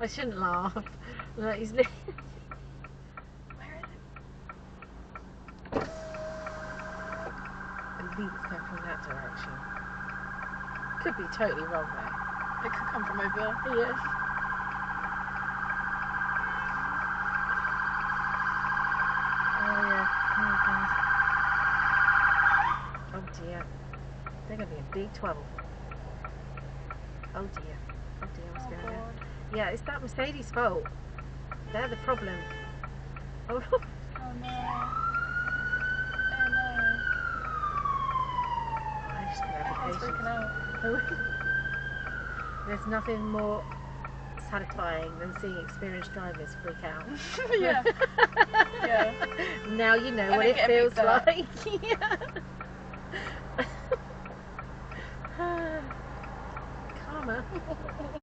I shouldn't laugh. Look, he's where is it? I think it's coming from that direction. Could be totally wrong though. It could come from over there. Yes. Oh yeah. Oh dear. They're going to be in big trouble. Oh dear. Oh dear, what's going on? Yeah, it's that Mercedes' fault. They're the problem. Oh, Oh no. Oh no. I just couldn't have Everyone's the freaking out. patience. There's nothing more satisfying than seeing experienced drivers freak out. Yeah. Yeah. Now you know And what then it get feels picked up. like. Karma.